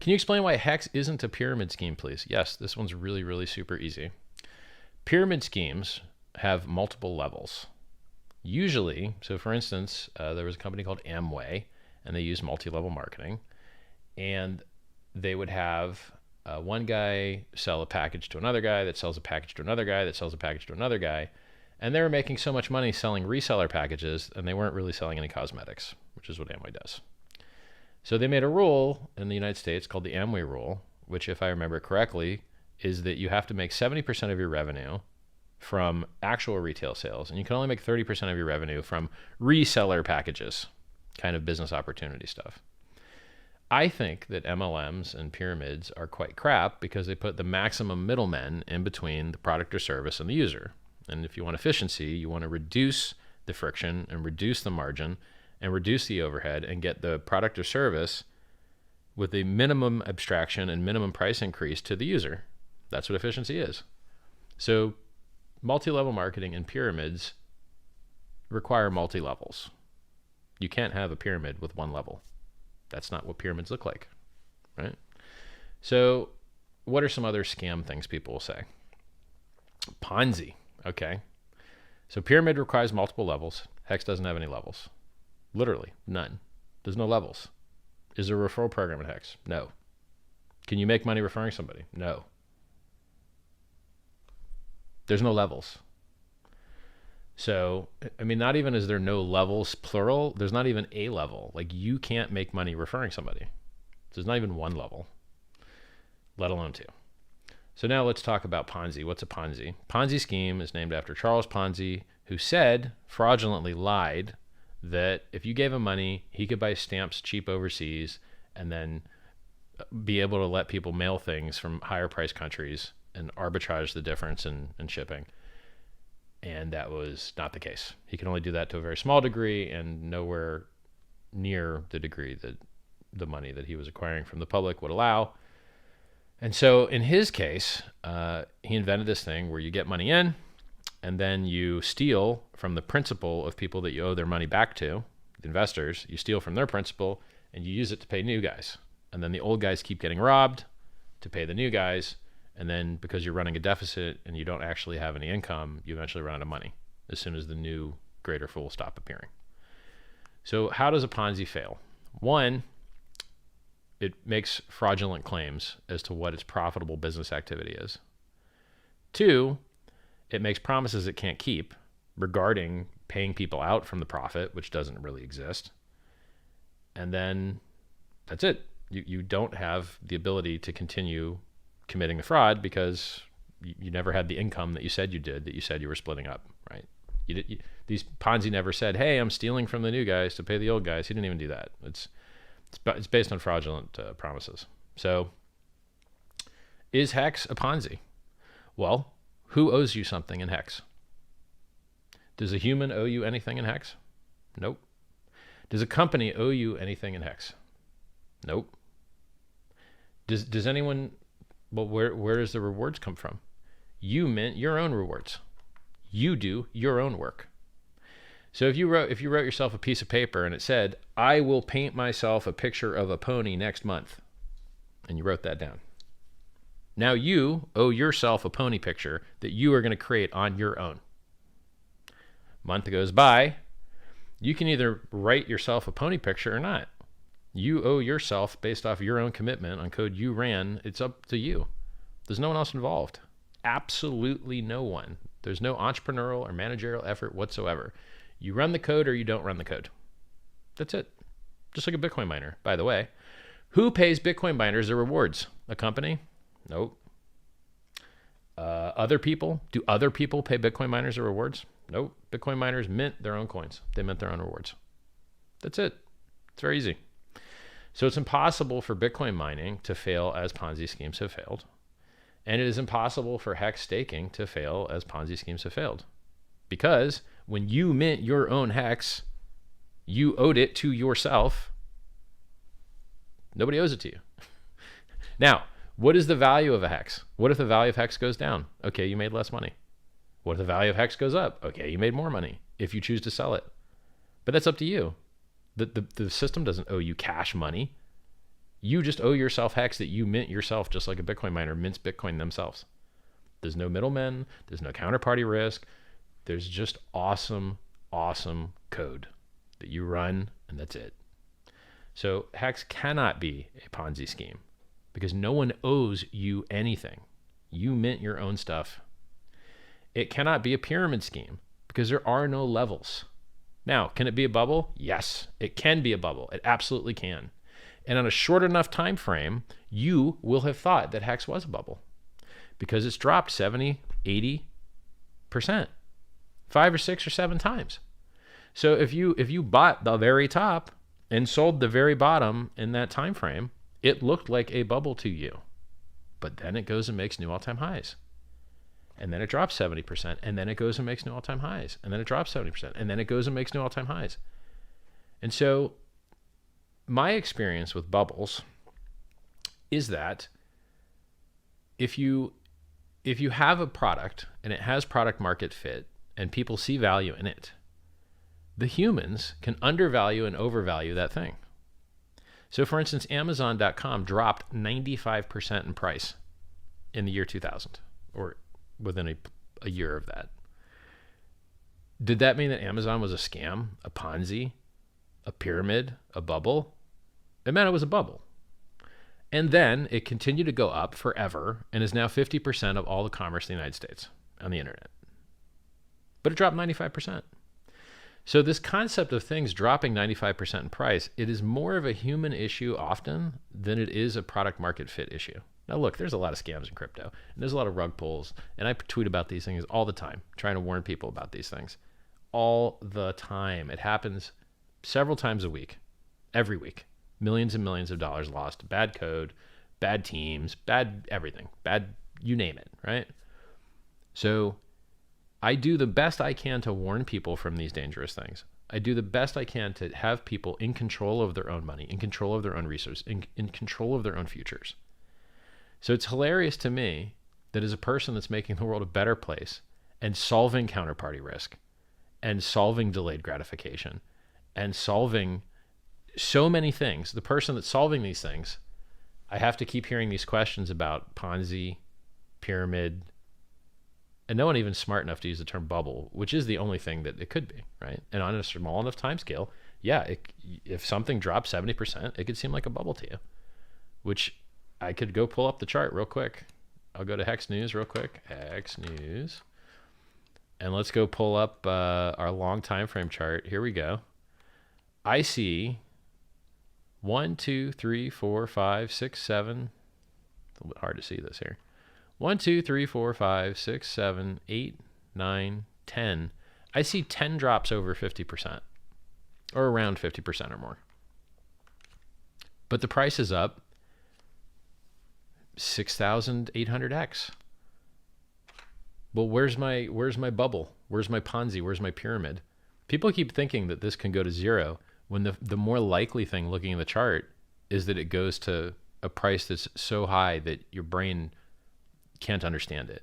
Can you explain why HEX isn't a pyramid scheme, please? Yes, this one's really, really super easy. Pyramid schemes have multiple levels. Usually, so for instance, there was a company called Amway, and they used multi-level marketing. And they would have one guy sell a package to another guy that sells a package to another guy that sells a package to another guy. And they were making so much money selling reseller packages, and they weren't really selling any cosmetics, which is what Amway does. So they made a rule in the United States called the Amway Rule, which, if I remember correctly, is that you have to make 70% of your revenue from actual retail sales, and you can only make 30% of your revenue from reseller packages, kind of business opportunity stuff. I think that MLMs and pyramids are quite crap because they put the maximum middlemen in between the product or service and the user. And if you want efficiency, you want to reduce the friction and reduce the margin and reduce the overhead and get the product or service with the minimum abstraction and minimum price increase to the user. That's what efficiency is. So multi-level marketing and pyramids require multi-levels. You can't have a pyramid with one level. That's not what pyramids look like, right? So what are some other scam things people will say? Ponzi, okay. So pyramid requires multiple levels. HEX doesn't have any levels. Literally, none. There's no levels. Is there a referral program at HEX? No. Can you make money referring somebody? No. There's no levels. So, I mean, not even is there no levels, plural, there's not even a level. Like, you can't make money referring somebody. There's not even one level, let alone two. So now let's talk about Ponzi. What's a Ponzi? Ponzi scheme is named after Charles Ponzi, who said, fraudulently lied, that if you gave him money, he could buy stamps cheap overseas and then be able to let people mail things from higher price countries and arbitrage the difference in shipping. And that was not the case. He can only do that to a very small degree and nowhere near the degree that the money that he was acquiring from the public would allow. And so in his case, he invented this thing where you get money in and then you steal from the principal of people that you owe their money back to, the investors. You steal from their principal and you use it to pay new guys. And then the old guys keep getting robbed to pay the new guys. And then because you're running a deficit and you don't actually have any income, you eventually run out of money as soon as the new greater fool stop appearing. So how does a Ponzi fail? One, it makes fraudulent claims as to what its profitable business activity is. Two, it makes promises it can't keep regarding paying people out from the profit, which doesn't really exist. And then that's it. You don't have the ability to continue committing the fraud because you never had the income that you said you did, that you said you were splitting up, right? These Ponzi never said, hey, I'm stealing from the new guys to pay the old guys. He didn't even do that. It's based on fraudulent promises. So is HEX a Ponzi? Well, who owes you something in HEX? Does a human owe you anything in HEX? Nope. Does a company owe you anything in HEX? Nope. Does anyone... Well, where does the rewards come from? You mint your own rewards. You do your own work. So if you wrote yourself a piece of paper and it said, I will paint myself a picture of a pony next month, and you wrote that down. Now you owe yourself a pony picture that you are going to create on your own. Month goes by, you can either write yourself a pony picture or not. You owe yourself based off your own commitment on code you ran. It's up to you. There's no one else involved. Absolutely no one. There's no entrepreneurial or managerial effort whatsoever. You run the code or you don't run the code. That's it. Just like a Bitcoin miner, by the way. Who pays Bitcoin miners their rewards? A company? Nope. Other people? Do other people pay Bitcoin miners their rewards? Nope. Bitcoin miners mint their own coins. They mint their own rewards. That's it. It's very easy. So it's impossible for Bitcoin mining to fail as Ponzi schemes have failed. And it is impossible for HEX staking to fail as Ponzi schemes have failed. Because when you mint your own HEX, you owed it to yourself. Nobody owes it to you. Now, what is the value of a HEX? What if the value of HEX goes down? Okay, you made less money. What if the value of HEX goes up? Okay, you made more money if you choose to sell it. But that's up to you. The system doesn't owe you cash money. You just owe yourself HEX that you mint yourself, just like a Bitcoin miner mints Bitcoin themselves. There's no middlemen. There's no counterparty risk. There's just awesome, awesome code that you run, and that's it. So HEX cannot be a Ponzi scheme because no one owes you anything. You mint your own stuff. It cannot be a pyramid scheme because there are no levels. Now, can it be a bubble? Yes, it can be a bubble. It absolutely can. And on a short enough time frame, you will have thought that HEX was a bubble because it's dropped 70, 80%, 5 or 6 or 7 times. So if you bought the very top and sold the very bottom in that time frame, it looked like a bubble to you. But then it goes and makes new all-time highs. And then it drops 70%, and then it goes and makes new all-time highs. And then it drops 70%, and then it goes and makes new all-time highs. And so my experience with bubbles is that if you have a product and it has product market fit and people see value in it, the humans can undervalue and overvalue that thing. So for instance, Amazon.com dropped 95% in price in the year 2000, or within a year of that. Did that mean that Amazon was a scam, a Ponzi, a pyramid, a bubble? It meant it was a bubble. And then it continued to go up forever and is now 50% of all the commerce in the United States on the internet. But it dropped 95%. So this concept of things dropping 95% in price, it is more of a human issue often than it is a product market fit issue. Now look, there's a lot of scams in crypto, and there's a lot of rug pulls, and I tweet about these things all the time, trying to warn people about these things. All the time. It happens several times a week, every week. Millions and millions of dollars lost, bad code, bad teams, bad everything, bad, you name it, right? So I do the best I can to warn people from these dangerous things. I do the best I can to have people in control of their own money, in control of their own resources, in control of their own futures. So it's hilarious to me that as a person that's making the world a better place and solving counterparty risk and solving delayed gratification and solving so many things, the person that's solving these things, I have to keep hearing these questions about Ponzi, pyramid, and no one even smart enough to use the term bubble, which is the only thing that it could be, right? And on a small enough time scale, yeah, if something drops 70%, it could seem like a bubble to you, which I could go pull up the chart real quick. I'll go to HEX News real quick, HEX News, and let's go pull up our long time frame chart. Here we go. I see 1, 2, 3, 4, 5, 6, 7. It's a little bit hard to see this here. 1, 2, 3, 4, 5, 6, 7, 8, 9, 10. I see 10 drops over 50%, or around 50% or more. But the price is up 6,800x. Well, where's my bubble? Where's my Ponzi? Where's my pyramid? People keep thinking that this can go to zero when the more likely thing looking at the chart is that it goes to a price that's so high that your brain can't understand it.